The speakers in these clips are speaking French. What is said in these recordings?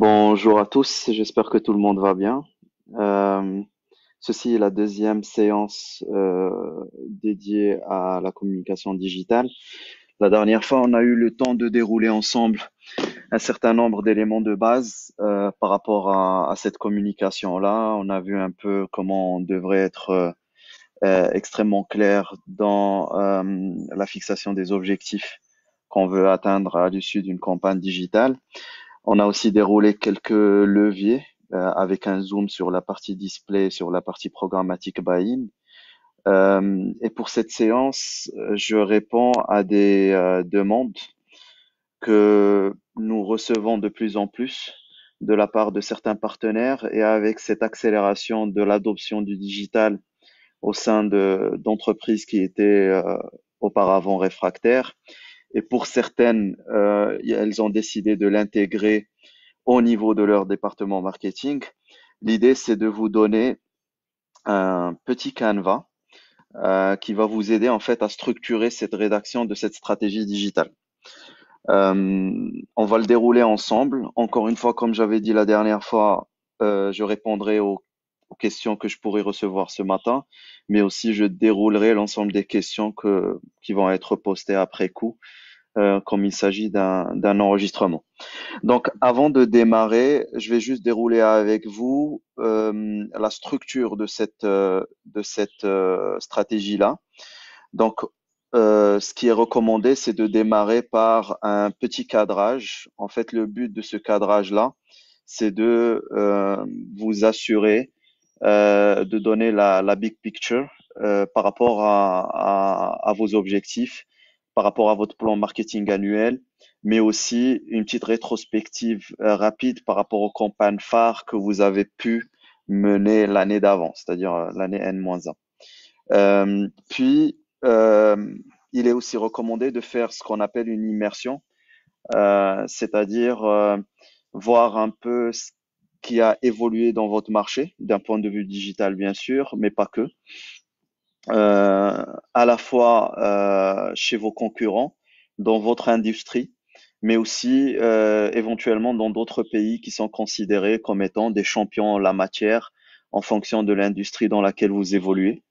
Bonjour à tous, j'espère que tout le monde va bien. Euh, Ceci est la deuxième séance dédiée à la communication digitale. La dernière fois, on a eu le temps de dérouler ensemble un certain nombre d'éléments de base par rapport à cette communication-là. On a vu un peu comment on devrait être extrêmement clair dans la fixation des objectifs qu'on veut atteindre à l'issue d'une campagne digitale. On a aussi déroulé quelques leviers avec un zoom sur la partie display, sur la partie programmatique buy-in. Et pour cette séance, je réponds à des demandes que nous recevons de plus en plus de la part de certains partenaires et avec cette accélération de l'adoption du digital au sein d'entreprises qui étaient auparavant réfractaires. Et pour certaines, elles ont décidé de l'intégrer au niveau de leur département marketing. L'idée, c'est de vous donner un petit canevas qui va vous aider en fait à structurer cette rédaction de cette stratégie digitale. On va le dérouler ensemble. Encore une fois, comme j'avais dit la dernière fois, je répondrai aux questions que je pourrais recevoir ce matin, mais aussi je déroulerai l'ensemble des questions qui vont être postées après coup, comme il s'agit d'un enregistrement. Donc, avant de démarrer, je vais juste dérouler avec vous la structure de cette stratégie-là. Donc, ce qui est recommandé, c'est de démarrer par un petit cadrage. En fait, le but de ce cadrage-là, c'est de vous assurer de donner la big picture par rapport à vos objectifs, par rapport à votre plan marketing annuel, mais aussi une petite rétrospective rapide par rapport aux campagnes phares que vous avez pu mener l'année d'avant, c'est-à-dire l'année N-1. Puis, il est aussi recommandé de faire ce qu'on appelle une immersion, c'est-à-dire voir un peu ce qui a évolué dans votre marché, d'un point de vue digital bien sûr, mais pas que, à la fois chez vos concurrents, dans votre industrie, mais aussi éventuellement dans d'autres pays qui sont considérés comme étant des champions en la matière en fonction de l'industrie dans laquelle vous évoluez.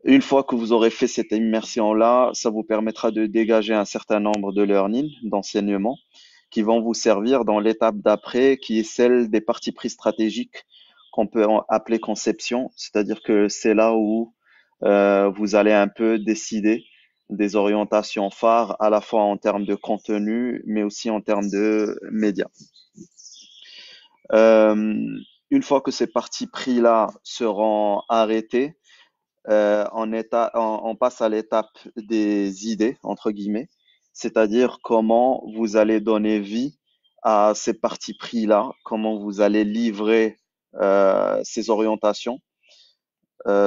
Une fois que vous aurez fait cette immersion-là, ça vous permettra de dégager un certain nombre de learning, d'enseignements, qui vont vous servir dans l'étape d'après, qui est celle des parties prises stratégiques qu'on peut appeler conception, c'est-à-dire que c'est là où vous allez un peu décider des orientations phares, à la fois en termes de contenu, mais aussi en termes de médias. Euh, une fois que ces parties pris-là seront arrêtées, on passe à l'étape des idées, entre guillemets, c'est-à-dire comment vous allez donner vie à ces parties pris-là, comment vous allez livrer ces orientations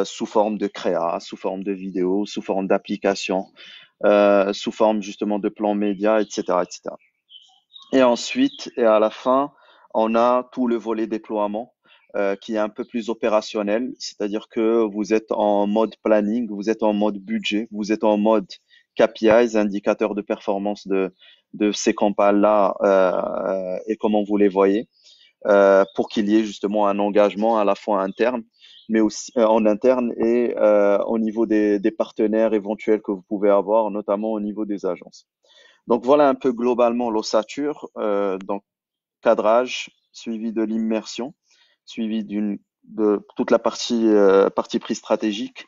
sous forme de créa, sous forme de vidéo, sous forme d'application, sous forme justement de plans médias, etc., etc. Et ensuite, et à la fin, on a tout le volet déploiement qui est un peu plus opérationnel, c'est-à-dire que vous êtes en mode planning, vous êtes en mode budget, vous êtes en mode KPIs, indicateurs de performance de ces campagnes-là et comment vous les voyez, pour qu'il y ait justement un engagement à la fois interne, mais aussi en interne et au niveau des partenaires éventuels que vous pouvez avoir, notamment au niveau des agences. Donc voilà un peu globalement l'ossature. Donc cadrage, suivi de l'immersion, suivi de toute la partie prise stratégique,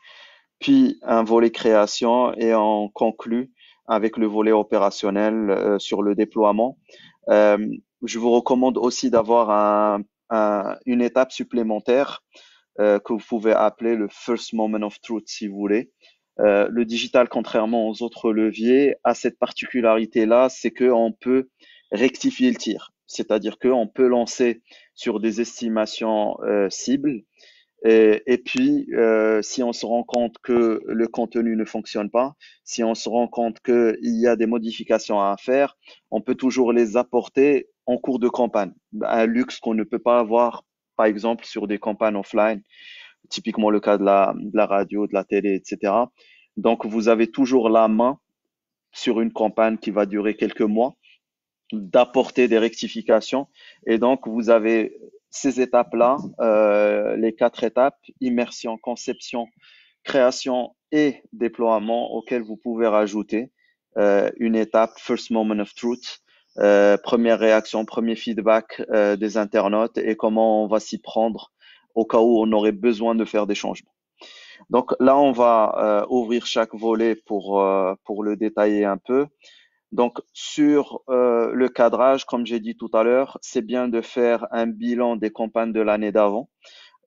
puis un volet création et on conclut avec le volet opérationnel sur le déploiement. Euh, je vous recommande aussi d'avoir une étape supplémentaire que vous pouvez appeler le first moment of truth si vous voulez. Le digital, contrairement aux autres leviers, a cette particularité-là, c'est qu'on peut rectifier le tir. C'est-à-dire qu'on peut lancer sur des estimations cibles et puis, si on se rend compte que le contenu ne fonctionne pas, si on se rend compte qu'il y a des modifications à faire, on peut toujours les apporter en cours de campagne. Un luxe qu'on ne peut pas avoir, par exemple, sur des campagnes offline, typiquement le cas de la radio, de la télé, etc. Donc, vous avez toujours la main sur une campagne qui va durer quelques mois d'apporter des rectifications. Et donc, vous avez ces étapes-là, les quatre étapes, immersion, conception, création et déploiement auxquels vous pouvez rajouter une étape, first moment of truth, première réaction, premier feedback des internautes et comment on va s'y prendre au cas où on aurait besoin de faire des changements. Donc là, on va ouvrir chaque volet pour le détailler un peu. Donc, sur le cadrage, comme j'ai dit tout à l'heure, c'est bien de faire un bilan des campagnes de l'année d'avant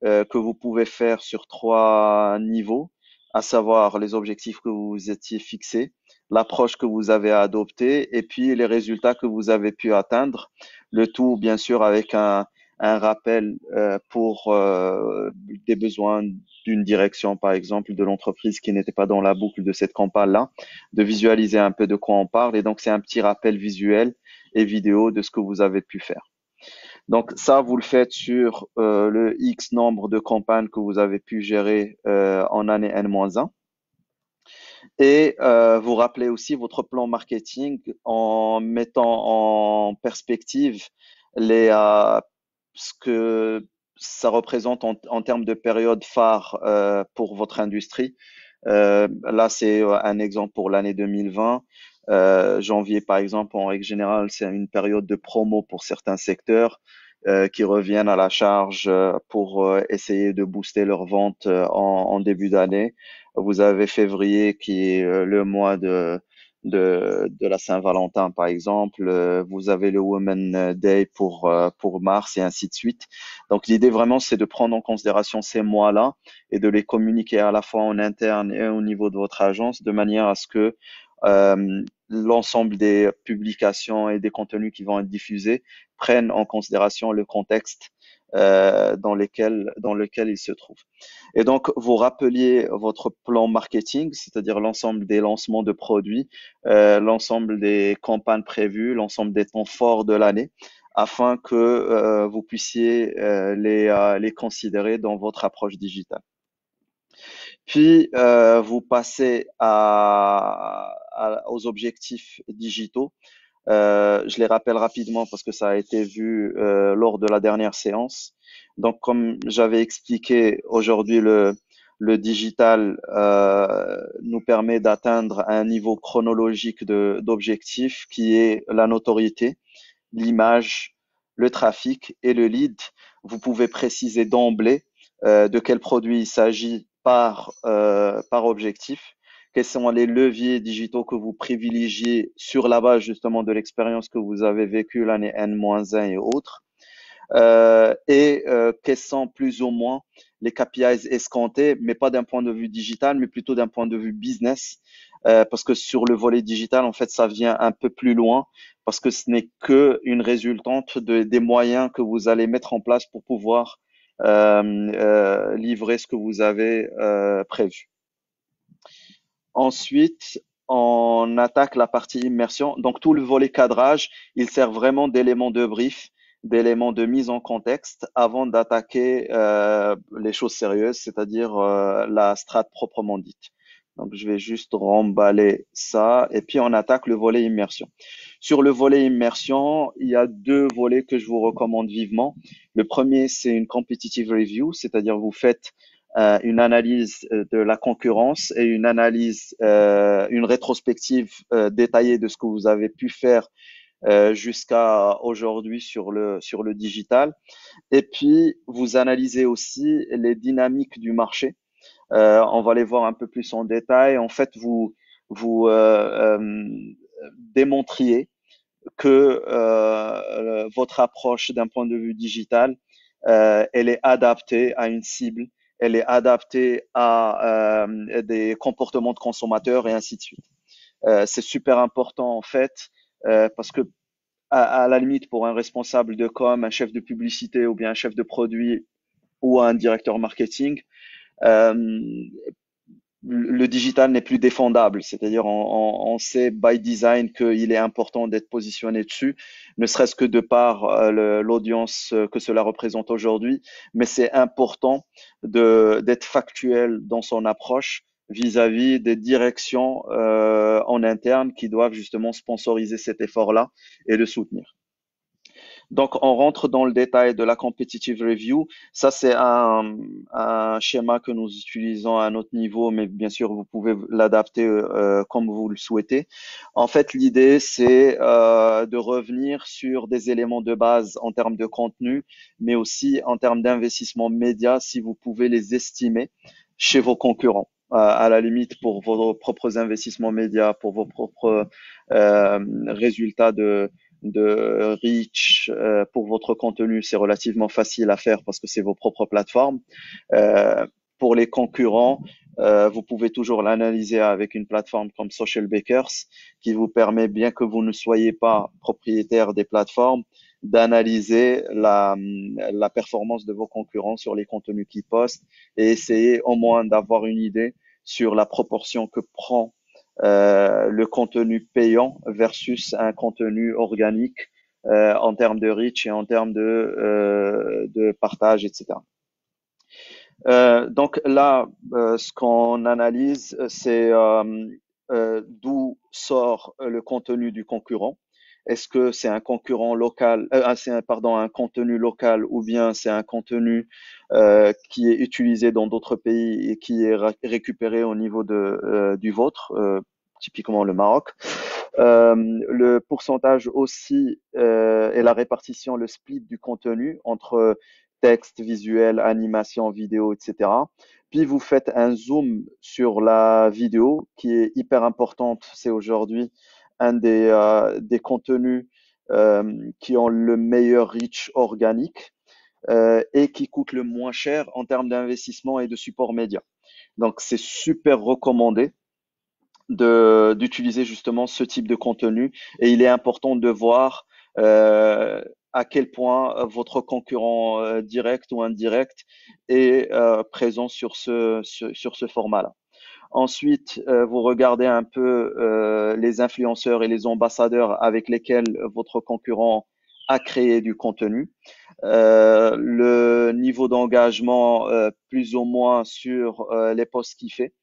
que vous pouvez faire sur trois niveaux, à savoir les objectifs que vous vous étiez fixés, l'approche que vous avez adoptée et puis les résultats que vous avez pu atteindre. Le tout, bien sûr, avec un rappel pour des besoins d'une direction, par exemple, de l'entreprise qui n'était pas dans la boucle de cette campagne-là, de visualiser un peu de quoi on parle. Et donc, c'est un petit rappel visuel et vidéo de ce que vous avez pu faire. Donc ça, vous le faites sur le X nombre de campagnes que vous avez pu gérer en année N-1. Et vous rappelez aussi votre plan marketing en mettant en perspective ce que ça représente en termes de période phare pour votre industrie. Là, c'est un exemple pour l'année 2020. Janvier, par exemple, en règle générale, c'est une période de promo pour certains secteurs qui reviennent à la charge pour essayer de booster leurs ventes en début d'année. Vous avez février qui est le mois de la Saint-Valentin, par exemple. Vous avez le Women's Day pour mars et ainsi de suite. Donc, l'idée vraiment, c'est de prendre en considération ces mois-là et de les communiquer à la fois en interne et au niveau de votre agence de manière à ce que l'ensemble des publications et des contenus qui vont être diffusés prennent en considération le contexte dans lequel il se trouve. Et donc, vous rappeliez votre plan marketing, c'est-à-dire l'ensemble des lancements de produits, l'ensemble des campagnes prévues, l'ensemble des temps forts de l'année, afin que vous puissiez les considérer dans votre approche digitale. Puis, vous passez aux objectifs digitaux. Je les rappelle rapidement parce que ça a été vu lors de la dernière séance. Donc, comme j'avais expliqué, aujourd'hui, le digital nous permet d'atteindre un niveau chronologique d'objectifs qui est la notoriété, l'image, le trafic et le lead. Vous pouvez préciser d'emblée de quel produit il s'agit par objectif. Quels sont les leviers digitaux que vous privilégiez sur la base justement de l'expérience que vous avez vécue l'année N-1 et autres. Quels sont plus ou moins les KPIs escomptés, mais pas d'un point de vue digital, mais plutôt d'un point de vue business, parce que sur le volet digital, en fait, ça vient un peu plus loin, parce que ce n'est que une résultante des moyens que vous allez mettre en place pour pouvoir livrer ce que vous avez prévu. Ensuite, on attaque la partie immersion. Donc, tout le volet cadrage, il sert vraiment d'élément de brief, d'élément de mise en contexte avant d'attaquer les choses sérieuses, c'est-à-dire la strate proprement dite. Donc, je vais juste remballer ça et puis on attaque le volet immersion. Sur le volet immersion, il y a deux volets que je vous recommande vivement. Le premier, c'est une competitive review, c'est-à-dire vous faites une analyse de la concurrence et une rétrospective détaillée de ce que vous avez pu faire jusqu'à aujourd'hui sur le digital. Et puis, vous analysez aussi les dynamiques du marché. On va les voir un peu plus en détail. En fait, vous démontriez que votre approche d'un point de vue digital, elle est adaptée à une cible, elle est adaptée à des comportements de consommateurs et ainsi de suite. C'est super important en fait parce que à la limite pour un responsable de com, un chef de publicité ou bien un chef de produit ou un directeur marketing, euh, le digital n'est plus défendable. C'est-à-dire, on sait by design qu'il est important d'être positionné dessus, ne serait-ce que de par l'audience que cela représente aujourd'hui. Mais c'est important d'être factuel dans son approche vis-à-vis des directions en interne qui doivent justement sponsoriser cet effort-là et le soutenir. Donc, on rentre dans le détail de la competitive review. Ça, c'est un schéma que nous utilisons à notre niveau, mais bien sûr, vous pouvez l'adapter comme vous le souhaitez. En fait, l'idée, c'est de revenir sur des éléments de base en termes de contenu, mais aussi en termes d'investissement média, si vous pouvez les estimer chez vos concurrents. À la limite, pour vos propres investissements médias, pour vos propres résultats de reach pour votre contenu, c'est relativement facile à faire parce que c'est vos propres plateformes. Euh, pour les concurrents, vous pouvez toujours l'analyser avec une plateforme comme Social Bakers qui vous permet, bien que vous ne soyez pas propriétaire des plateformes, d'analyser la performance de vos concurrents sur les contenus qu'ils postent et essayer au moins d'avoir une idée sur la proportion que prend le contenu payant versus un contenu organique en termes de reach et en termes de partage, etc. Donc là, ce qu'on analyse, c'est d'où sort le contenu du concurrent. Est-ce que c'est un concurrent local, pardon, un contenu local ou bien c'est un contenu qui est utilisé dans d'autres pays et qui est récupéré au niveau du vôtre, typiquement le Maroc. Le pourcentage aussi et la répartition, le split du contenu entre texte, visuel, animation, vidéo, etc. Puis vous faites un zoom sur la vidéo qui est hyper importante. C'est aujourd'hui un des contenus qui ont le meilleur reach organique et qui coûte le moins cher en termes d'investissement et de support média. Donc c'est super recommandé d'utiliser justement ce type de contenu et il est important de voir à quel point votre concurrent direct ou indirect est présent sur ce format-là. Ensuite, vous regardez un peu les influenceurs et les ambassadeurs avec lesquels votre concurrent a créé du contenu, le niveau d'engagement plus ou moins sur les posts qu'il fait,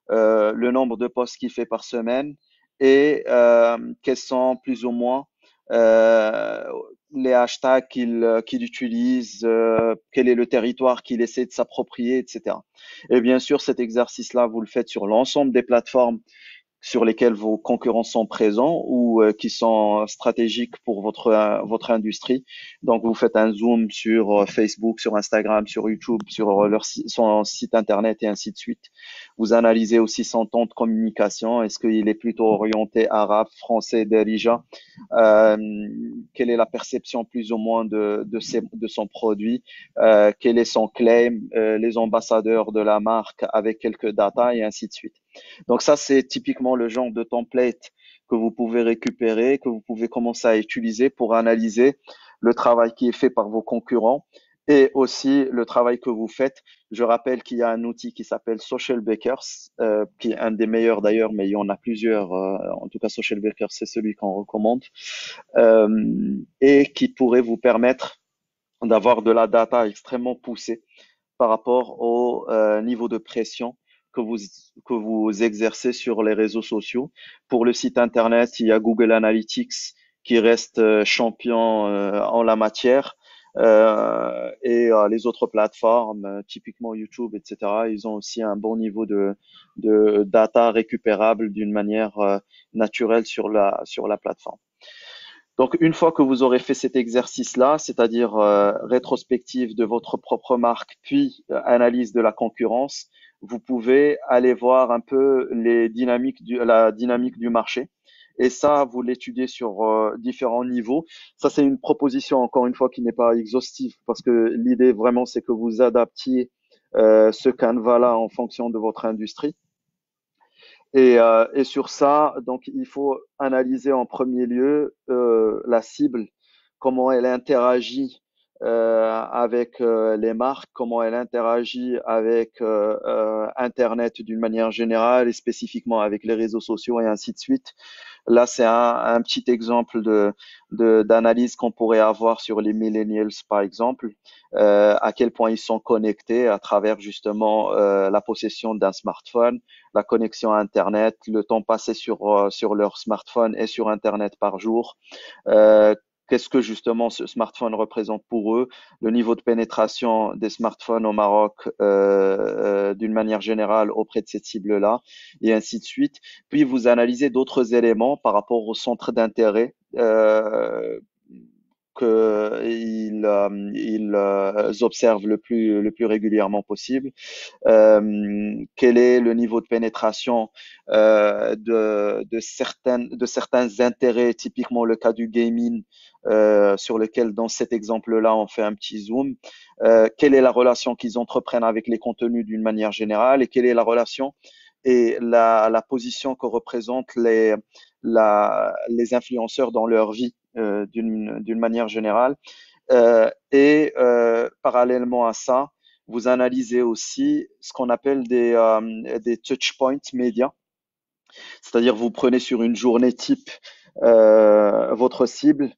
le nombre de posts qu'il fait par semaine et quels sont plus ou moins euh, les hashtags qu'il utilise, quel est le territoire qu'il essaie de s'approprier, etc. Et bien sûr, cet exercice-là, vous le faites sur l'ensemble des plateformes sur lesquels vos concurrents sont présents ou qui sont stratégiques pour votre industrie. Donc, vous faites un zoom sur Facebook, sur Instagram, sur YouTube, sur son site internet et ainsi de suite. Vous analysez aussi son temps de communication. Est-ce qu'il est plutôt orienté arabe, français, derija? Euh, quelle est la perception plus ou moins de son produit? Quel est son claim? Les ambassadeurs de la marque avec quelques data et ainsi de suite. Donc ça, c'est typiquement le genre de template que vous pouvez récupérer, que vous pouvez commencer à utiliser pour analyser le travail qui est fait par vos concurrents et aussi le travail que vous faites. Je rappelle qu'il y a un outil qui s'appelle Social Bakers, qui est un des meilleurs d'ailleurs, mais il y en a plusieurs. En tout cas, Social Bakers, c'est celui qu'on recommande et qui pourrait vous permettre d'avoir de la data extrêmement poussée par rapport au niveau de pression que vous, que vous exercez sur les réseaux sociaux. Pour le site Internet, il y a Google Analytics qui reste champion en la matière. Et les autres plateformes, typiquement YouTube, etc., ils ont aussi un bon niveau de data récupérable d'une manière naturelle sur la plateforme. Donc, une fois que vous aurez fait cet exercice-là, c'est-à-dire rétrospective de votre propre marque, puis analyse de la concurrence, vous pouvez aller voir un peu la dynamique du marché. Et ça, vous l'étudiez sur différents niveaux. Ça, c'est une proposition, encore une fois, qui n'est pas exhaustive, parce que l'idée vraiment, c'est que vous adaptiez ce canevas-là en fonction de votre industrie. Et sur ça, donc, il faut analyser en premier lieu la cible, comment elle interagit avec les marques, comment elle interagit avec Internet d'une manière générale et spécifiquement avec les réseaux sociaux et ainsi de suite. Là, c'est un petit exemple d'analyse qu'on pourrait avoir sur les millennials, par exemple, à quel point ils sont connectés à travers justement la possession d'un smartphone, la connexion à Internet, le temps passé sur leur smartphone et sur Internet par jour. Euh, Qu'est-ce que justement ce smartphone représente pour eux, le niveau de pénétration des smartphones au Maroc d'une manière générale auprès de cette cible-là, et ainsi de suite. Puis vous analysez d'autres éléments par rapport au centre d'intérêt qu'ils observent le plus régulièrement possible. Quel est le niveau de pénétration de certains intérêts, typiquement le cas du gaming, sur lequel, dans cet exemple-là, on fait un petit zoom. Quelle est la relation qu'ils entreprennent avec les contenus d'une manière générale et quelle est la relation et la position que représentent les influenceurs dans leur vie d'une manière générale. Parallèlement à ça, vous analysez aussi ce qu'on appelle des touch points médias, c'est-à-dire vous prenez sur une journée type votre cible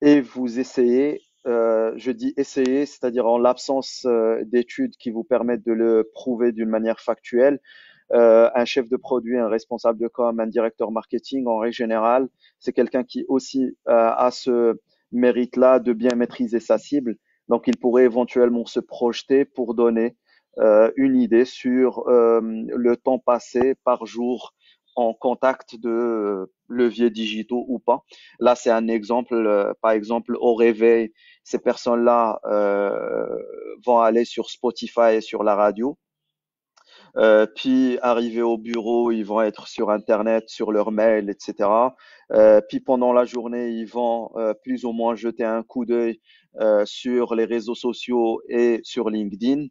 et vous essayez, je dis essayer, c'est-à-dire en l'absence d'études qui vous permettent de le prouver d'une manière factuelle, un chef de produit, un responsable de com, un directeur marketing, en règle générale, c'est quelqu'un qui aussi a ce mérite-là de bien maîtriser sa cible. Donc, il pourrait éventuellement se projeter pour donner une idée sur le temps passé par jour en contact de leviers digitaux ou pas. Là, c'est un exemple. Par exemple, au réveil, ces personnes-là vont aller sur Spotify et sur la radio. Puis arrivés au bureau, ils vont être sur Internet, sur leur mail, etc. Puis pendant la journée, ils vont plus ou moins jeter un coup d'œil sur les réseaux sociaux et sur LinkedIn.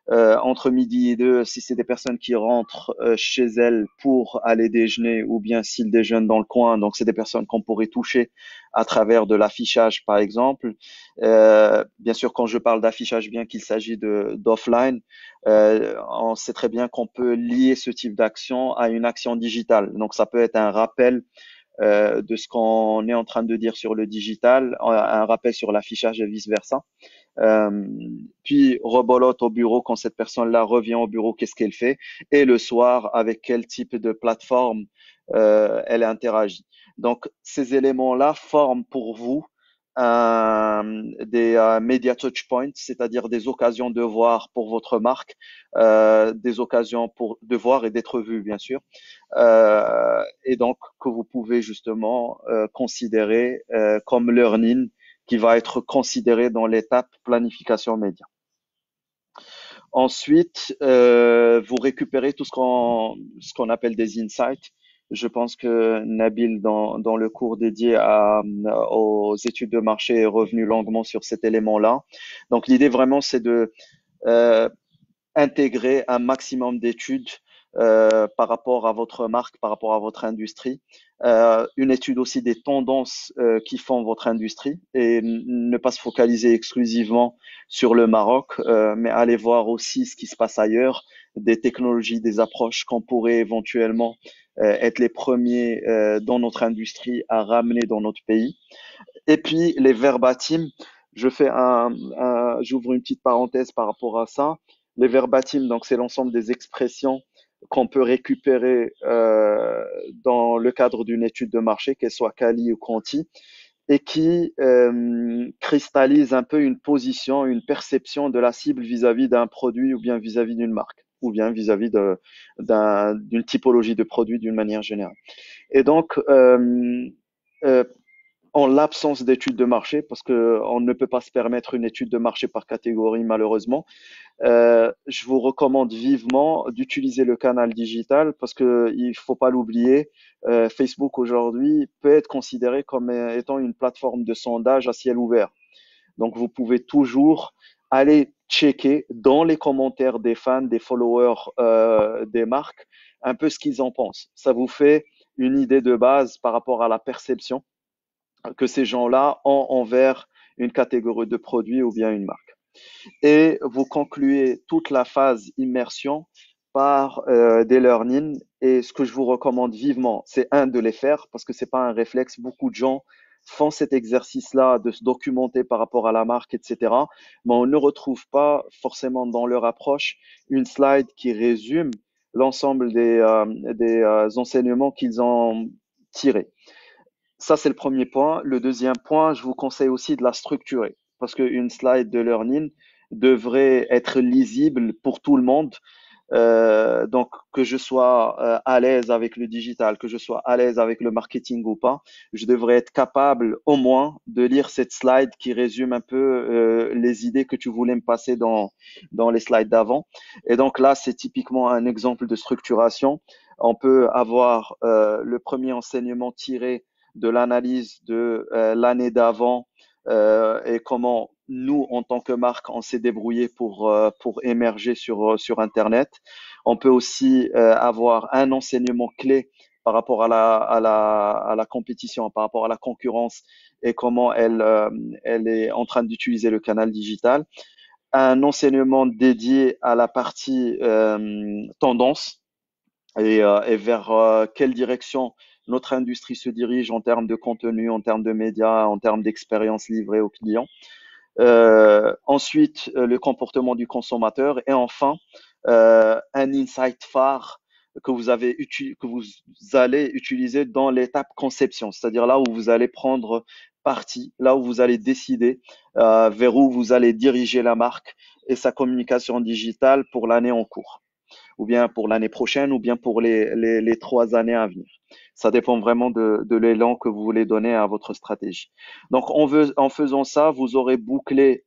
Entre midi et deux, si c'est des personnes qui rentrent chez elles pour aller déjeuner ou bien s'ils déjeunent dans le coin, donc c'est des personnes qu'on pourrait toucher à travers de l'affichage, par exemple. Bien sûr, quand je parle d'affichage, bien qu'il s'agit d'offline, on sait très bien qu'on peut lier ce type d'action à une action digitale. Donc, ça peut être un rappel de ce qu'on est en train de dire sur le digital, un rappel sur l'affichage et vice-versa. Euh, Puis rebolote au bureau quand cette personne-là revient au bureau, qu'est-ce qu'elle fait? Et le soir, avec quel type de plateforme elle interagit. Donc, ces éléments-là forment pour vous des media touch points, c'est-à-dire des occasions de voir pour votre marque, des occasions pour de voir et d'être vu, bien sûr, et donc que vous pouvez justement considérer comme learning qui va être considéré dans l'étape planification média. Ensuite, vous récupérez tout ce qu'on appelle des insights. Je pense que Nabil, dans le cours dédié aux études de marché, est revenu longuement sur cet élément-là. Donc, l'idée vraiment, c'est de euh, intégrer un maximum d'études par rapport à votre marque, par rapport à votre industrie. Une étude aussi des tendances qui font votre industrie et ne pas se focaliser exclusivement sur le Maroc, mais aller voir aussi ce qui se passe ailleurs, des technologies, des approches qu'on pourrait éventuellement être les premiers dans notre industrie à ramener dans notre pays. Et puis les verbatims, j'ouvre une petite parenthèse par rapport à ça. Les verbatims, donc c'est l'ensemble des expressions qu'on peut récupérer dans le cadre d'une étude de marché, qu'elle soit quali ou quanti, et qui cristallise un peu une position, une perception de la cible vis-à-vis d'un produit ou bien vis-à-vis d'une marque ou bien vis-à-vis d'une typologie de produit d'une manière générale. Et donc, euh, en l'absence d'études de marché, parce qu'on ne peut pas se permettre une étude de marché par catégorie malheureusement, je vous recommande vivement d'utiliser le canal digital parce que il faut pas l'oublier, Facebook aujourd'hui peut être considéré comme étant une plateforme de sondage à ciel ouvert. Donc vous pouvez toujours aller checker dans les commentaires des fans, des followers des marques, un peu ce qu'ils en pensent. Ça vous fait une idée de base par rapport à la perception que ces gens-là ont envers une catégorie de produits ou bien une marque. Et vous concluez toute la phase immersion par des learning et ce que je vous recommande vivement, c'est de les faire parce que c'est pas un réflexe. Beaucoup de gens font cet exercice-là de se documenter par rapport à la marque, etc. Mais on ne retrouve pas forcément dans leur approche une slide qui résume l'ensemble des enseignements qu'ils ont tirés. Ça, c'est le premier point. Le deuxième point, je vous conseille aussi de la structurer parce qu'une slide de learning devrait être lisible pour tout le monde. Donc, que je sois à l'aise avec le digital, que je sois à l'aise avec le marketing ou pas, je devrais être capable au moins de lire cette slide qui résume un peu les idées que tu voulais me passer dans les slides d'avant. Et donc là, c'est typiquement un exemple de structuration. On peut avoir le premier enseignement tiré de l'analyse de l'année d'avant et comment nous, en tant que marque, on s'est débrouillé pour émerger sur Internet. On peut aussi avoir un enseignement clé par rapport à la compétition, par rapport à la concurrence et comment elle est en train d'utiliser le canal digital. Un enseignement dédié à la partie tendance et vers quelle direction notre industrie se dirige en termes de contenu, en termes de médias, en termes d'expérience livrée aux clients. Ensuite, le comportement du consommateur et enfin, un insight phare que vous allez utiliser dans l'étape conception, c'est-à-dire là où vous allez prendre parti, là où vous allez décider vers où vous allez diriger la marque et sa communication digitale pour l'année en cours ou bien pour l'année prochaine, ou bien pour les 3 années à venir. Ça dépend vraiment de l'élan que vous voulez donner à votre stratégie. Donc, en faisant ça, vous aurez bouclé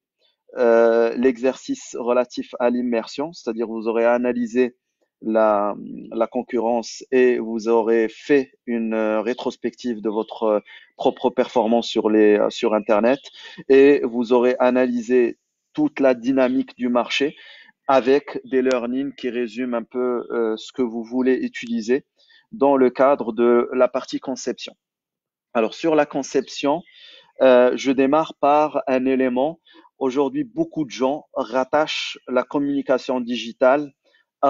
l'exercice relatif à l'immersion, c'est-à-dire vous aurez analysé la, la concurrence et vous aurez fait une rétrospective de votre propre performance sur Internet et vous aurez analysé toute la dynamique du marché avec des learnings qui résument un peu ce que vous voulez utiliser dans le cadre de la partie conception. Alors sur la conception, je démarre par un élément. Aujourd'hui, beaucoup de gens rattachent la communication digitale au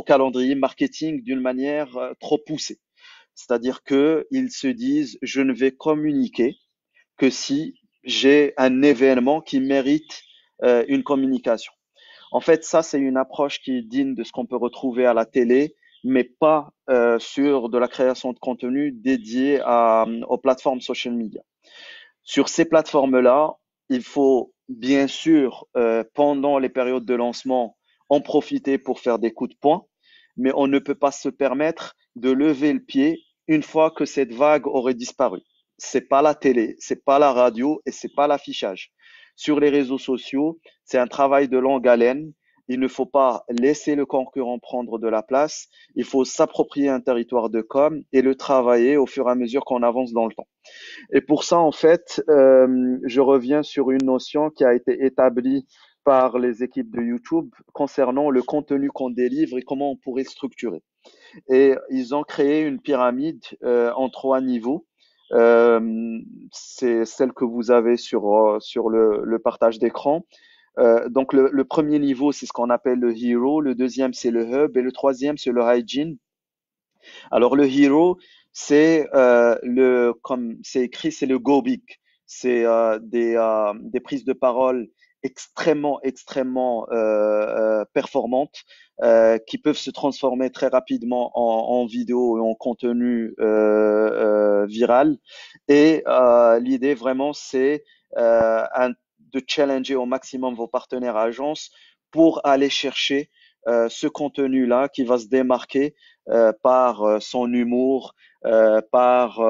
calendrier marketing d'une manière trop poussée. C'est-à-dire qu'ils se disent, je ne vais communiquer que si j'ai un événement qui mérite une communication. En fait, ça, c'est une approche qui est digne de ce qu'on peut retrouver à la télé, mais pas sur de la création de contenu dédié aux plateformes social media. Sur ces plateformes-là, il faut bien sûr, pendant les périodes de lancement, en profiter pour faire des coups de poing, mais on ne peut pas se permettre de lever le pied une fois que cette vague aurait disparu. C'est pas la télé, c'est pas la radio et c'est pas l'affichage. Sur les réseaux sociaux, c'est un travail de longue haleine. Il ne faut pas laisser le concurrent prendre de la place. Il faut s'approprier un territoire de com et le travailler au fur et à mesure qu'on avance dans le temps. Et pour ça, en fait, je reviens sur une notion qui a été établie par les équipes de YouTube concernant le contenu qu'on délivre et comment on pourrait structurer. Et ils ont créé une pyramide en 3 niveaux. C'est celle que vous avez sur le partage d'écran. Donc le premier niveau, c'est ce qu'on appelle le hero, le deuxième, c'est le hub et le troisième, c'est le hygiene. Alors le hero, comme c'est écrit, c'est le go big. C'est des prises de parole extrêmement performantes qui peuvent se transformer très rapidement en vidéo et en contenu viral. Et l'idée vraiment, c'est de challenger au maximum vos partenaires agences pour aller chercher ce contenu-là qui va se démarquer par son humour, par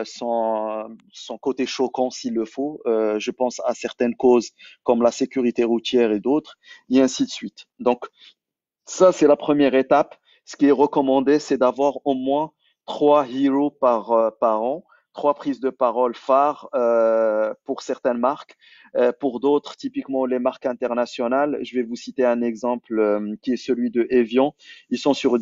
son côté choquant s'il le faut. Je pense à certaines causes comme la sécurité routière et d'autres, et ainsi de suite. Donc, ça, c'est la première étape. Ce qui est recommandé, c'est d'avoir au moins 3 heroes par an, 3 prises de parole phares pour certaines marques. Pour d'autres, typiquement les marques internationales, je vais vous citer un exemple qui est celui de Evian. Ils sont sur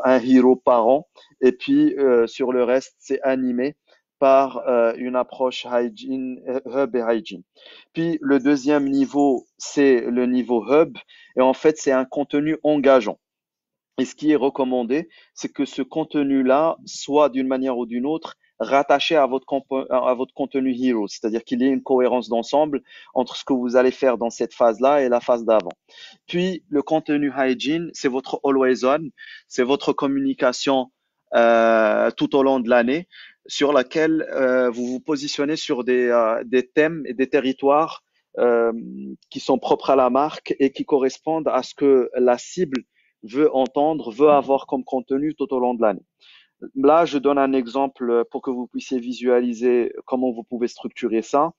un hero par an et puis sur le reste, c'est animé par une approche hygiene, hub et hygiene. Puis le deuxième niveau, c'est le niveau hub Et en fait, c'est un contenu engageant. Et ce qui est recommandé, c'est que ce contenu-là soit d'une manière ou d'une autre rattaché à votre contenu hero, c'est-à-dire qu'il y ait une cohérence d'ensemble entre ce que vous allez faire dans cette phase-là et la phase d'avant. Puis, le contenu hygiene, c'est votre always on, c'est votre communication tout au long de l'année sur laquelle vous vous positionnez sur des thèmes et des territoires euh, qui sont propres à la marque et qui correspondent à ce que la cible veut entendre, veut avoir comme contenu tout au long de l'année. Là, je donne un exemple pour que vous puissiez visualiser comment vous pouvez structurer ça.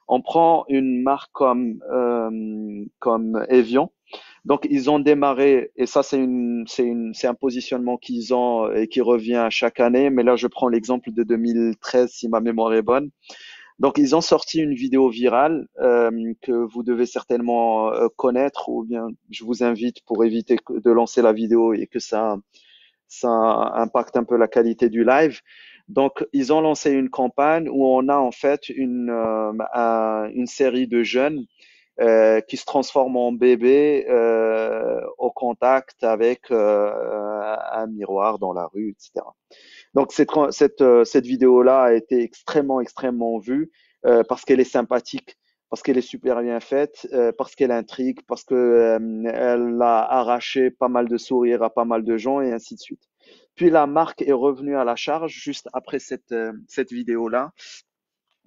On prend une marque comme Evian. Donc, ils ont démarré, et ça, c'est un positionnement qu'ils ont et qui revient chaque année. Mais là, je prends l'exemple de 2013, si ma mémoire est bonne. Donc, ils ont sorti une vidéo virale que vous devez certainement connaître, ou bien je vous invite pour éviter de lancer la vidéo et que ça impacte un peu la qualité du live. Donc, ils ont lancé une campagne où on a en fait une série de jeunes qui se transforment en bébés au contact avec un miroir dans la rue, etc. Donc cette vidéo-là a été extrêmement vue parce qu'elle est sympathique, parce qu'elle est super bien faite, parce qu'elle intrigue, parce que elle a arraché pas mal de sourires à pas mal de gens et ainsi de suite. Puis la marque est revenue à la charge juste après cette vidéo-là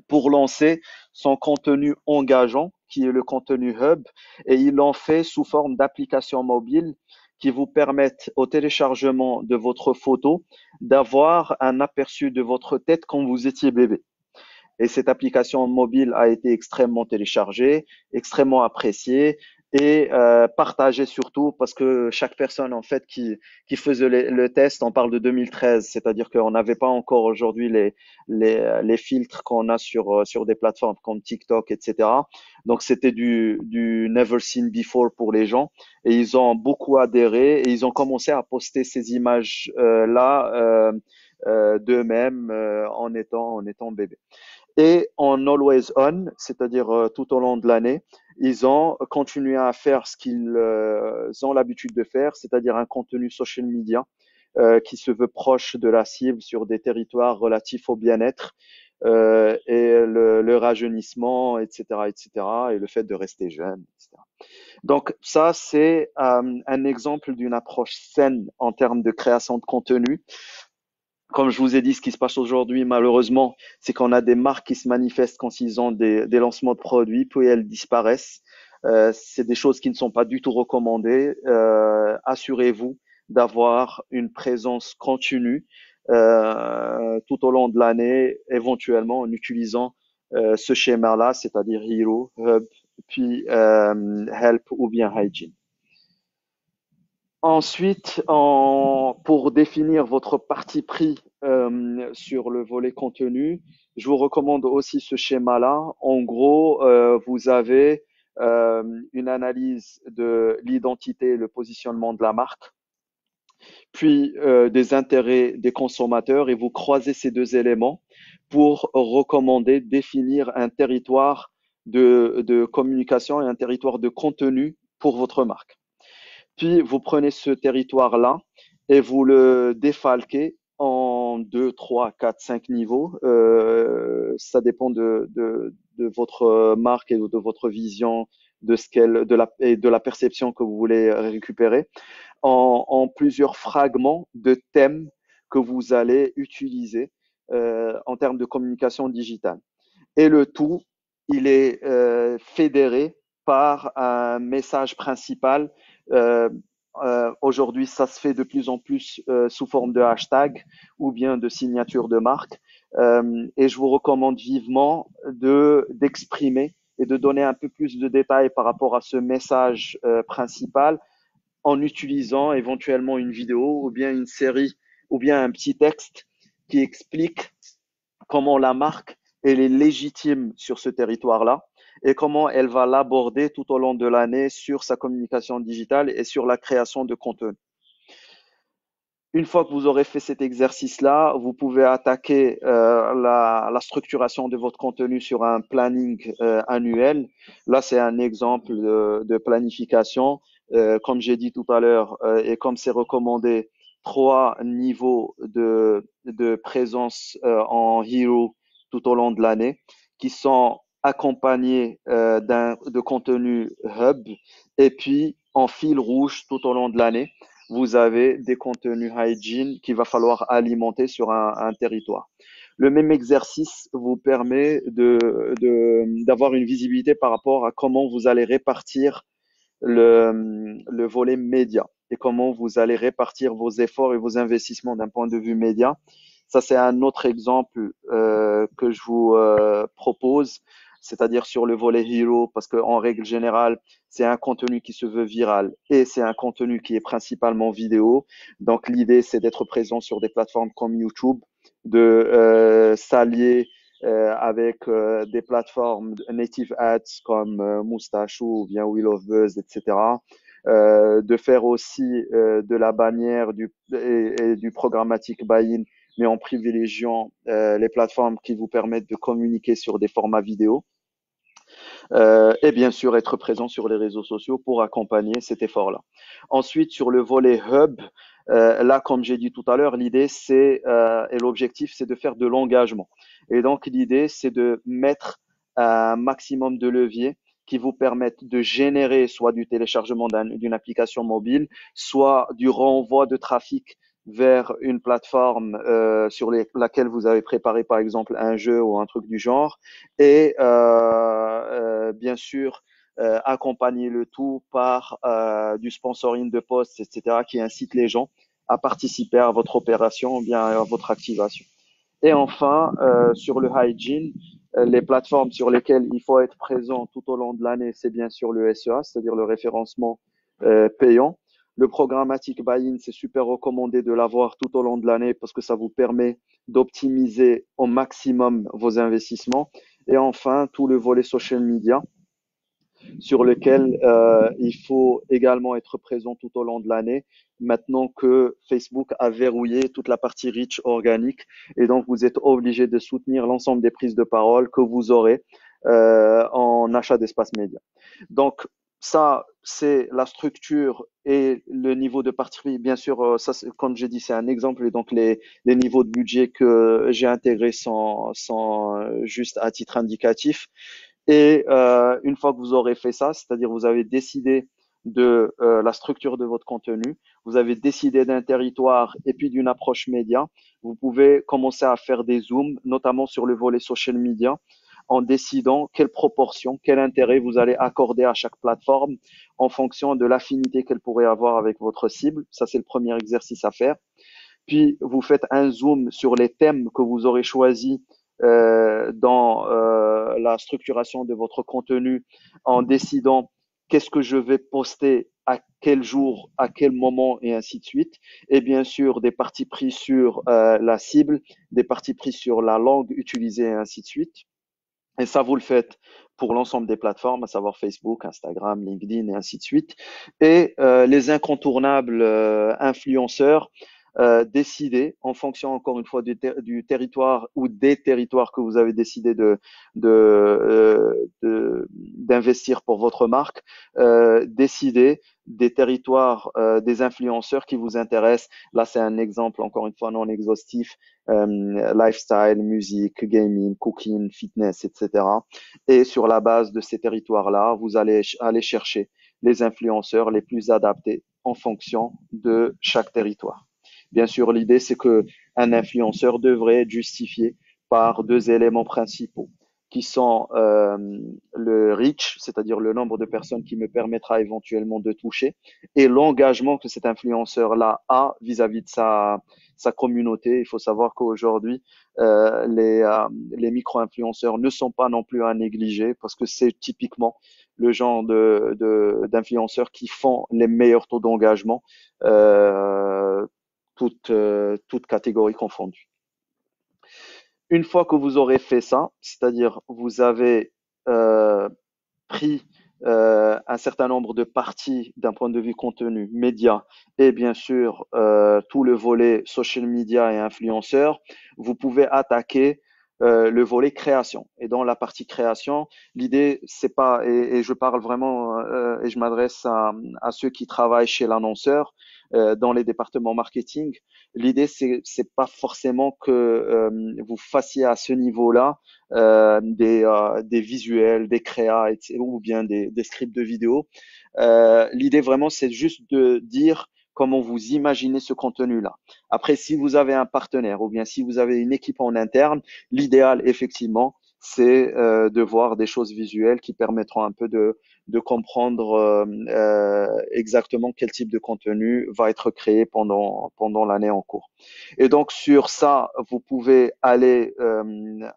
pour lancer son contenu engageant, qui est le contenu Hub, et ils l'ont fait sous forme d'application mobile qui vous permettent au téléchargement de votre photo d'avoir un aperçu de votre tête quand vous étiez bébé. Et cette application mobile a été extrêmement téléchargée, extrêmement appréciée et partagée surtout parce que chaque personne en fait qui faisait le test, on parle de 2013, c'est-à-dire qu'on n'avait pas encore aujourd'hui les filtres qu'on a sur des plateformes comme TikTok, etc. Donc c'était du never seen before pour les gens et ils ont beaucoup adhéré et ils ont commencé à poster ces images là d'eux-mêmes en étant bébé. Et en always on, c'est-à-dire tout au long de l'année, ils ont continué à faire ce qu'ils ont l'habitude de faire, c'est-à-dire un contenu social media qui se veut proche de la cible sur des territoires relatifs au bien-être et le rajeunissement, etc., etc., et le fait de rester jeune, etc. Donc ça, c'est un exemple d'une approche saine en termes de création de contenu. Comme je vous ai dit, ce qui se passe aujourd'hui, malheureusement, c'est qu'on a des marques qui se manifestent quand ils ont des lancements de produits, puis elles disparaissent. C'est des choses qui ne sont pas du tout recommandées. Assurez-vous d'avoir une présence continue tout au long de l'année, éventuellement en utilisant ce schéma-là, c'est-à-dire Hero, Hub, puis Help ou bien Hygiene. Ensuite, pour définir votre parti pris sur le volet contenu, je vous recommande aussi ce schéma-là. En gros, vous avez une analyse de l'identité et le positionnement de la marque, puis des intérêts des consommateurs, et vous croisez ces deux éléments pour recommander, définir un territoire de communication et un territoire de contenu pour votre marque. Puis vous prenez ce territoire-là et vous le défalquez en 2, 3, 4, 5 niveaux. Ça dépend de votre marque et de votre vision de ce qu'elle, et de la perception que vous voulez récupérer en plusieurs fragments de thèmes que vous allez utiliser en termes de communication digitale. Et le tout, il est fédéré par un message principal. Euh, Aujourd'hui, ça se fait de plus en plus sous forme de hashtag ou bien de signature de marque. Et je vous recommande vivement d'exprimer et de donner un peu plus de détails par rapport à ce message principal en utilisant éventuellement une vidéo ou bien une série ou bien un petit texte qui explique comment la marque elle est légitime sur ce territoire-là et comment elle va l'aborder tout au long de l'année sur sa communication digitale et sur la création de contenu. Une fois que vous aurez fait cet exercice-là, vous pouvez attaquer la structuration de votre contenu sur un planning annuel. Là, c'est un exemple de planification. Comme j'ai dit tout à l'heure, et comme c'est recommandé, trois niveaux de présence en Hero tout au long de l'année, qui sont accompagnés de contenu hub, et puis en fil rouge tout au long de l'année vous avez des contenus hygiene qu'il va falloir alimenter sur un territoire. Le même exercice vous permet d'avoir une visibilité par rapport à comment vous allez répartir le volet média et comment vous allez répartir vos efforts et vos investissements d'un point de vue média. Ça, c'est un autre exemple que je vous propose, c'est-à-dire sur le volet Hero, parce qu'en règle générale, c'est un contenu qui se veut viral et c'est un contenu qui est principalement vidéo. Donc, l'idée, c'est d'être présent sur des plateformes comme YouTube, de s'allier avec des plateformes native ads comme Moustachu ou bien Wheel of Buzz, etc. De faire aussi de la bannière et du programmatic buy-in, mais en privilégiant les plateformes qui vous permettent de communiquer sur des formats vidéo. Et bien sûr être présent sur les réseaux sociaux pour accompagner cet effort-là. Ensuite, sur le volet hub, là, comme j'ai dit tout à l'heure, l'idée c'est et l'objectif c'est de faire de l'engagement. Et donc l'idée c'est de mettre un maximum de leviers qui vous permettent de générer soit du téléchargement d'une application mobile, soit du renvoi de trafic vers une plateforme laquelle vous avez préparé par exemple un jeu ou un truc du genre et bien sûr accompagner le tout par du sponsoring de posts, etc., qui incite les gens à participer à votre opération ou bien à votre activation. Et enfin, sur le hygiene, les plateformes sur lesquelles il faut être présent tout au long de l'année, c'est bien sûr le SEA, c'est-à-dire le référencement payant. Le programmatic buy-in, c'est super recommandé de l'avoir tout au long de l'année parce que ça vous permet d'optimiser au maximum vos investissements. Et enfin, tout le volet social media sur lequel il faut également être présent tout au long de l'année, maintenant que Facebook a verrouillé toute la partie reach organique. Et donc, vous êtes obligé de soutenir l'ensemble des prises de parole que vous aurez en achat d'espace média. Donc, ça, c'est la structure et le niveau de partie pris. Bien sûr, ça, comme j'ai dit, c'est un exemple. Et donc, les niveaux de budget que j'ai intégrés sont juste à titre indicatif. Et une fois que vous aurez fait ça, c'est-à-dire vous avez décidé de la structure de votre contenu, vous avez décidé d'un territoire et puis d'une approche média, vous pouvez commencer à faire des zooms, notamment sur le volet social media, en décidant quelle proportion, quel intérêt vous allez accorder à chaque plateforme en fonction de l'affinité qu'elle pourrait avoir avec votre cible. Ça, c'est le premier exercice à faire. Puis vous faites un zoom sur les thèmes que vous aurez choisis dans la structuration de votre contenu en décidant qu'est-ce que je vais poster à quel jour, à quel moment et ainsi de suite. Et bien sûr, des parties pris sur la cible, des parties pris sur la langue utilisée et ainsi de suite. Et ça, vous le faites pour l'ensemble des plateformes, à savoir Facebook, Instagram, LinkedIn et ainsi de suite. Et les incontournables influenceurs, décider en fonction encore une fois du territoire ou des territoires que vous avez décidé d'investir pour votre marque, décider des territoires, des influenceurs qui vous intéressent. Là, c'est un exemple encore une fois non exhaustif lifestyle, musique, gaming, cooking, fitness, etc. Et sur la base de ces territoires-là, vous allez aller chercher les influenceurs les plus adaptés en fonction de chaque territoire. Bien sûr, l'idée, c'est que un influenceur devrait être justifié par deux éléments principaux qui sont le reach, c'est-à-dire le nombre de personnes qui me permettra éventuellement de toucher, et l'engagement que cet influenceur-là a vis-à-vis de sa communauté. Il faut savoir qu'aujourd'hui, les micro-influenceurs ne sont pas non plus à négliger parce que c'est typiquement le genre d'influenceurs qui font les meilleurs taux d'engagement, toutes catégories confondues. Une fois que vous aurez fait ça, c'est-à-dire vous avez pris un certain nombre de parties d'un point de vue contenu, média, et bien sûr tout le volet social media et influenceurs, vous pouvez attaquer le volet création. Et dans la partie création, l'idée, c'est pas, et je parle vraiment, et je m'adresse à ceux qui travaillent chez l'annonceur, dans les départements marketing. L'idée, c'est pas forcément que vous fassiez à ce niveau-là des visuels, des créas, etc., ou bien des scripts de vidéo. L'idée vraiment, c'est juste de dire comment vous imaginez ce contenu-là. Après, si vous avez un partenaire ou bien si vous avez une équipe en interne, l'idéal, effectivement, c'est de voir des choses visuelles qui permettront un peu de comprendre exactement quel type de contenu va être créé pendant l'année en cours. Et donc sur ça, vous pouvez aller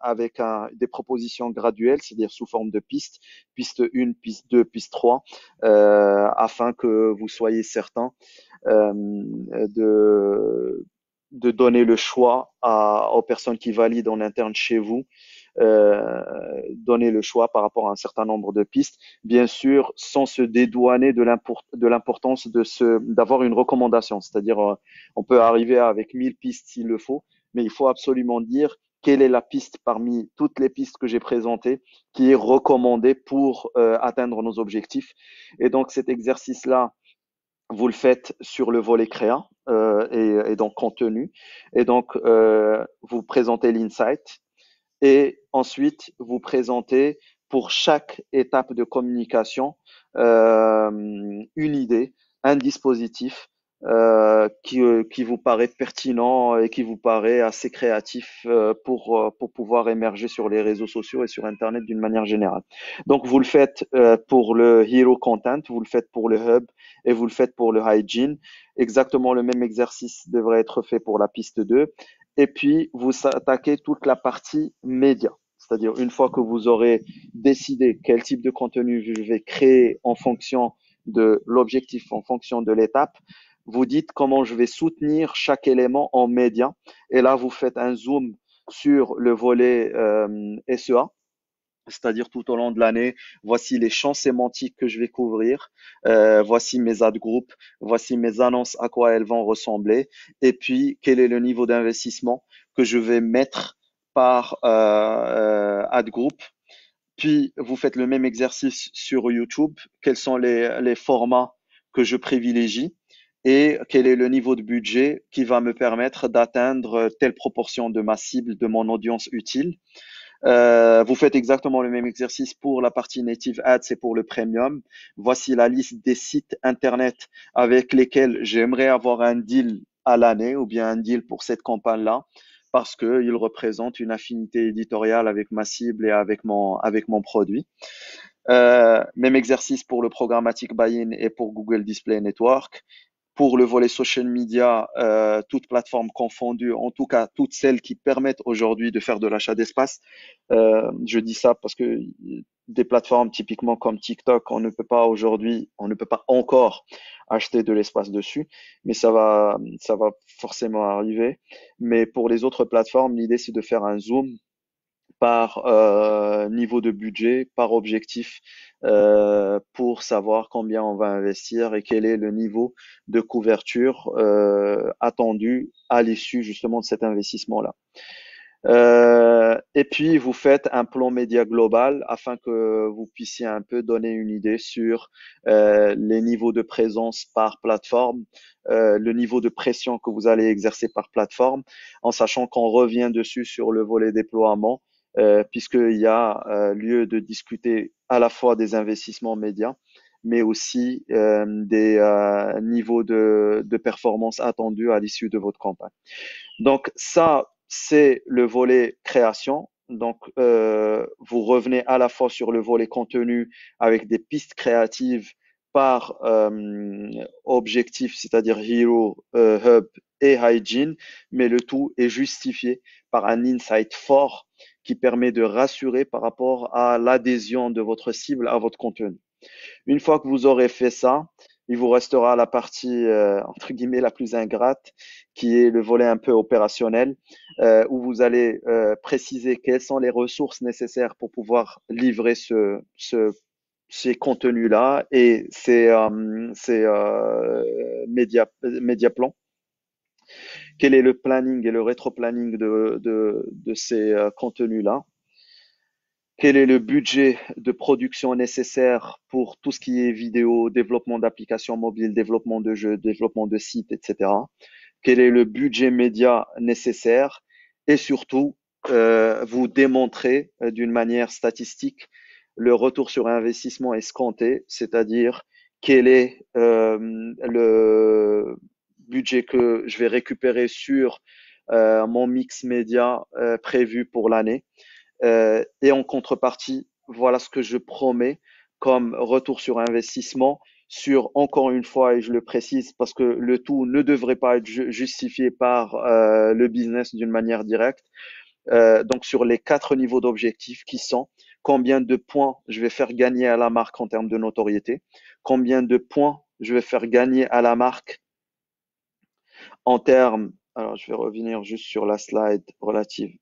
avec des propositions graduelles, c'est-à-dire sous forme de pistes, piste 1, piste 2, piste 3, afin que vous soyez certain de, de donner le choix aux personnes qui valident en interne chez vous, donner le choix par rapport à un certain nombre de pistes, bien sûr, sans se dédouaner de l'importance d'avoir une recommandation. C'est-à-dire, on peut arriver avec 1000 pistes s'il le faut, mais il faut absolument dire quelle est la piste parmi toutes les pistes que j'ai présentées qui est recommandée pour atteindre nos objectifs. Et donc, cet exercice-là, vous le faites sur le volet créa et donc contenu. Et donc, vous présentez l'insight et ensuite vous présentez pour chaque étape de communication une idée, un dispositif qui vous paraît pertinent et qui vous paraît assez créatif pour pouvoir émerger sur les réseaux sociaux et sur Internet d'une manière générale. Donc vous le faites pour le Hero Content, vous le faites pour le Hub et vous le faites pour le Hygiene. Exactement le même exercice devrait être fait pour la piste 2 et puis vous attaquez toute la partie média. C'est-à-dire, une fois que vous aurez décidé quel type de contenu je vais créer en fonction de l'objectif, en fonction de l'étape, vous dites comment je vais soutenir chaque élément en média. Et là, vous faites un zoom sur le volet SEA, c'est-à-dire tout au long de l'année, voici les champs sémantiques que je vais couvrir, voici mes ad groups, voici mes annonces, à quoi elles vont ressembler, et puis quel est le niveau d'investissement que je vais mettre par ad group. Puis vous faites le même exercice sur YouTube, quels sont les formats que je privilégie et quel est le niveau de budget qui va me permettre d'atteindre telle proportion de ma cible, de mon audience utile. Vous faites exactement le même exercice pour la partie Native Ads et pour le Premium. Voici la liste des sites Internet avec lesquels j'aimerais avoir un deal à l'année ou bien un deal pour cette campagne-là parce qu'ils représentent une affinité éditoriale avec ma cible et avec mon produit. Même exercice pour le programmatic buy-in et pour Google Display Network. Pour le volet social media, toutes plateformes confondues, en tout cas toutes celles qui permettent aujourd'hui de faire de l'achat d'espace. Je dis ça parce que des plateformes typiquement comme TikTok, on ne peut pas aujourd'hui, on ne peut pas encore acheter de l'espace dessus, mais ça va forcément arriver. Mais pour les autres plateformes, l'idée c'est de faire un zoom par niveau de budget, par objectif, pour savoir combien on va investir et quel est le niveau de couverture attendu à l'issue justement de cet investissement-là. Et puis, vous faites un plan média global afin que vous puissiez un peu donner une idée sur les niveaux de présence par plateforme, le niveau de pression que vous allez exercer par plateforme, en sachant qu'on revient dessus sur le volet déploiement, puisqu'il y a lieu de discuter à la fois des investissements médias, mais aussi des niveaux de performance attendus à l'issue de votre campagne. Donc ça, c'est le volet création. Donc, vous revenez à la fois sur le volet contenu avec des pistes créatives par objectif, c'est-à-dire Hero, Hub et Hygiene, mais le tout est justifié par un insight fort qui permet de rassurer par rapport à l'adhésion de votre cible à votre contenu. Une fois que vous aurez fait ça, il vous restera la partie entre guillemets la plus ingrate, qui est le volet un peu opérationnel, où vous allez préciser quelles sont les ressources nécessaires pour pouvoir livrer ces contenus-là et ces média plans. Quel est le planning et le rétro-planning de ces contenus-là? Quel est le budget de production nécessaire pour tout ce qui est vidéo, développement d'applications mobiles, développement de jeux, développement de sites, etc. Quel est le budget média nécessaire et surtout, vous démontrer d'une manière statistique le retour sur investissement escompté, c'est-à-dire quel est le budget que je vais récupérer sur mon mix média prévu pour l'année. Et en contrepartie, voilà ce que je promets comme retour sur investissement sur, encore une fois, et je le précise parce que le tout ne devrait pas être justifié par le business d'une manière directe. Donc sur les 4 niveaux d'objectifs qui sont combien de points je vais faire gagner à la marque en termes de notoriété, combien de points je vais faire gagner à la marque en termes, alors je vais revenir juste sur la slide relative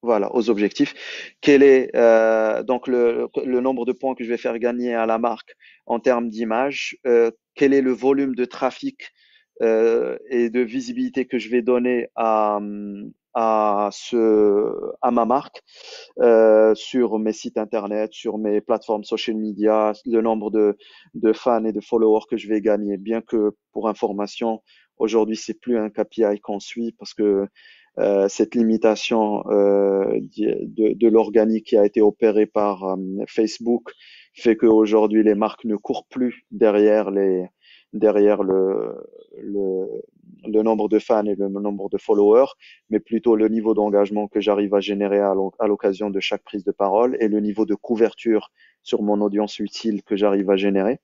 voilà, aux objectifs. Quel est donc le nombre de points que je vais faire gagner à la marque en termes d'image? Quel est le volume de trafic et de visibilité que je vais donner à ma marque sur mes sites internet, sur mes plateformes social media, le nombre de fans et de followers que je vais gagner. Bien que pour information, aujourd'hui, c'est plus un KPI qu'on suit parce que cette limitation de l'organique qui a été opérée par Facebook fait qu'aujourd'hui les marques ne courent plus derrière le, le nombre de fans et le nombre de followers, mais plutôt le niveau d'engagement que j'arrive à générer à l'occasion de chaque prise de parole et le niveau de couverture sur mon audience utile que j'arrive à générer.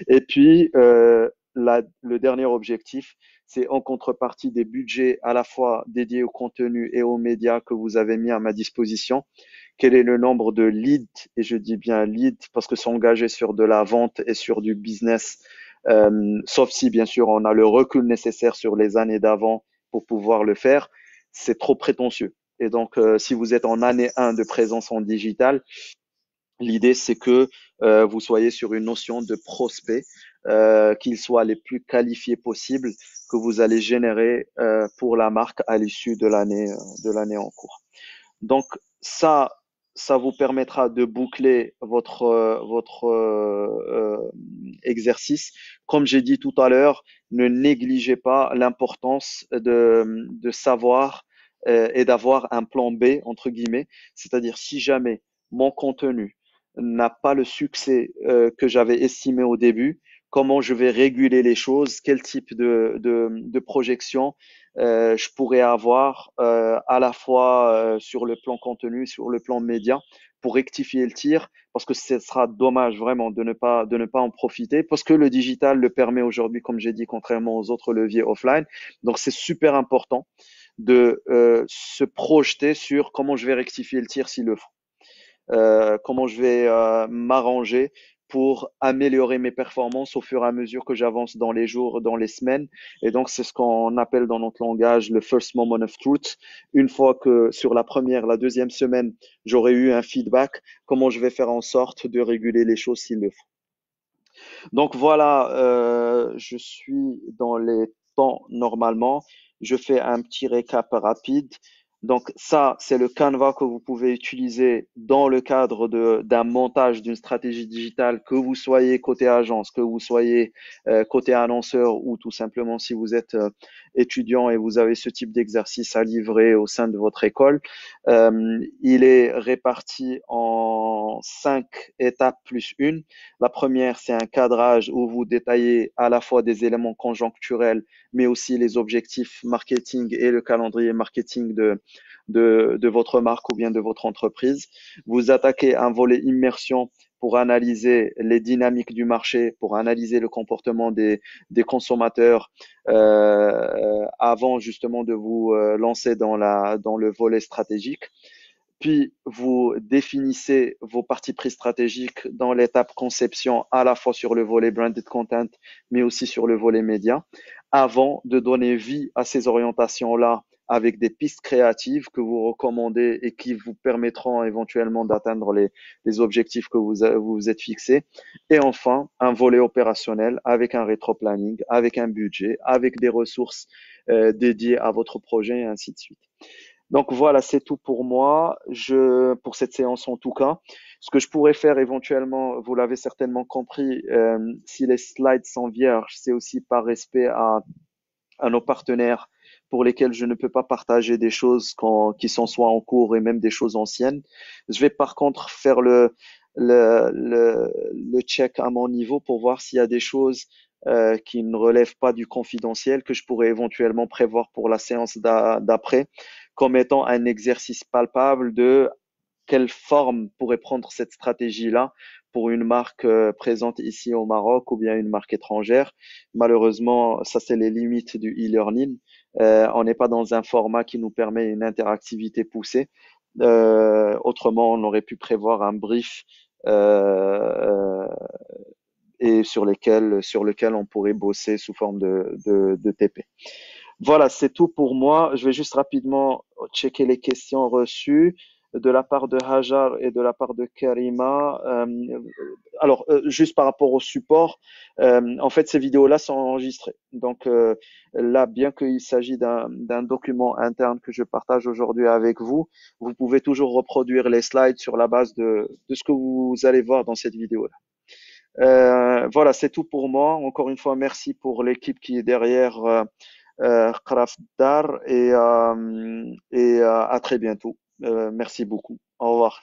Et puis, le dernier objectif, c'est en contrepartie des budgets à la fois dédiés au contenu et aux médias que vous avez mis à ma disposition. Quel est le nombre de leads, et je dis bien leads parce que s'engager sur de la vente et sur du business, sauf si bien sûr on a le recul nécessaire sur les années d'avant pour pouvoir le faire, c'est trop prétentieux. Et donc, si vous êtes en année 1 de présence en digital, l'idée, c'est que vous soyez sur une notion de prospect, qu'ils soient les plus qualifiés possibles, que vous allez générer pour la marque à l'issue de l'année en cours. Donc ça, ça vous permettra de boucler votre exercice. Comme j'ai dit tout à l'heure, ne négligez pas l'importance de savoir et d'avoir un plan B, entre guillemets, c'est-à-dire si jamais mon contenu n'a pas le succès que j'avais estimé au début, comment je vais réguler les choses, quel type de projection je pourrais avoir à la fois sur le plan contenu, sur le plan média, pour rectifier le tir, parce que ce sera dommage vraiment de ne pas en profiter, parce que le digital le permet aujourd'hui, comme j'ai dit, contrairement aux autres leviers offline. Donc c'est super important de se projeter sur comment je vais rectifier le tir s'il le faut, comment je vais m'arranger pour améliorer mes performances au fur et à mesure que j'avance dans les jours, dans les semaines. Et donc, c'est ce qu'on appelle dans notre langage le first moment of truth. Une fois que sur la première, la deuxième semaine, j'aurai eu un feedback, comment je vais faire en sorte de réguler les choses s'il le faut. Donc voilà, je suis dans les temps normalement. Je fais un petit récap rapide. Donc ça, c'est le Canva que vous pouvez utiliser dans le cadre d'un montage d'une stratégie digitale, que vous soyez côté agence, que vous soyez côté annonceur ou tout simplement si vous êtes étudiant et vous avez ce type d'exercice à livrer au sein de votre école. Il est réparti en 5 étapes plus une. La première, c'est un cadrage où vous détaillez à la fois des éléments conjoncturels, mais aussi les objectifs marketing et le calendrier marketing de votre marque ou bien de votre entreprise. Vous attaquez un volet immersion pour analyser les dynamiques du marché, pour analyser le comportement des consommateurs avant justement de vous lancer dans le volet stratégique. Puis, vous définissez vos parties prises stratégiques dans l'étape conception, à la fois sur le volet branded content, mais aussi sur le volet média, avant de donner vie à ces orientations-là avec des pistes créatives que vous recommandez et qui vous permettront éventuellement d'atteindre les objectifs que vous vous êtes fixés. Et enfin, un volet opérationnel avec un rétro-planning, avec un budget, avec des ressources dédiées à votre projet et ainsi de suite. Donc voilà, c'est tout pour moi, pour cette séance en tout cas. Ce que je pourrais faire éventuellement, vous l'avez certainement compris, si les slides sont vierges, c'est aussi par respect à nos partenaires pour lesquels je ne peux pas partager des choses qui sont soit en cours et même des choses anciennes. Je vais par contre faire le check à mon niveau pour voir s'il y a des choses qui ne relèvent pas du confidentiel que je pourrais éventuellement prévoir pour la séance d'après comme étant un exercice palpable de quelle forme pourrait prendre cette stratégie-là pour une marque présente ici au Maroc ou bien une marque étrangère. Malheureusement, ça c'est les limites du e-learning. On n'est pas dans un format qui nous permet une interactivité poussée. Autrement, on aurait pu prévoir un brief et sur lequel on pourrait bosser sous forme de TP. Voilà, c'est tout pour moi. Je vais juste rapidement checker les questions reçues de la part de Hajar et de la part de Karima. Juste par rapport au support, en fait, ces vidéos-là sont enregistrées. Donc là, bien qu'il s'agit d'un document interne que je partage aujourd'hui avec vous, vous pouvez toujours reproduire les slides sur la base de ce que vous allez voir dans cette vidéo-là. Voilà, c'est tout pour moi. Encore une fois, merci pour l'équipe qui est derrière Krafdar et à très bientôt. Merci beaucoup. Au revoir.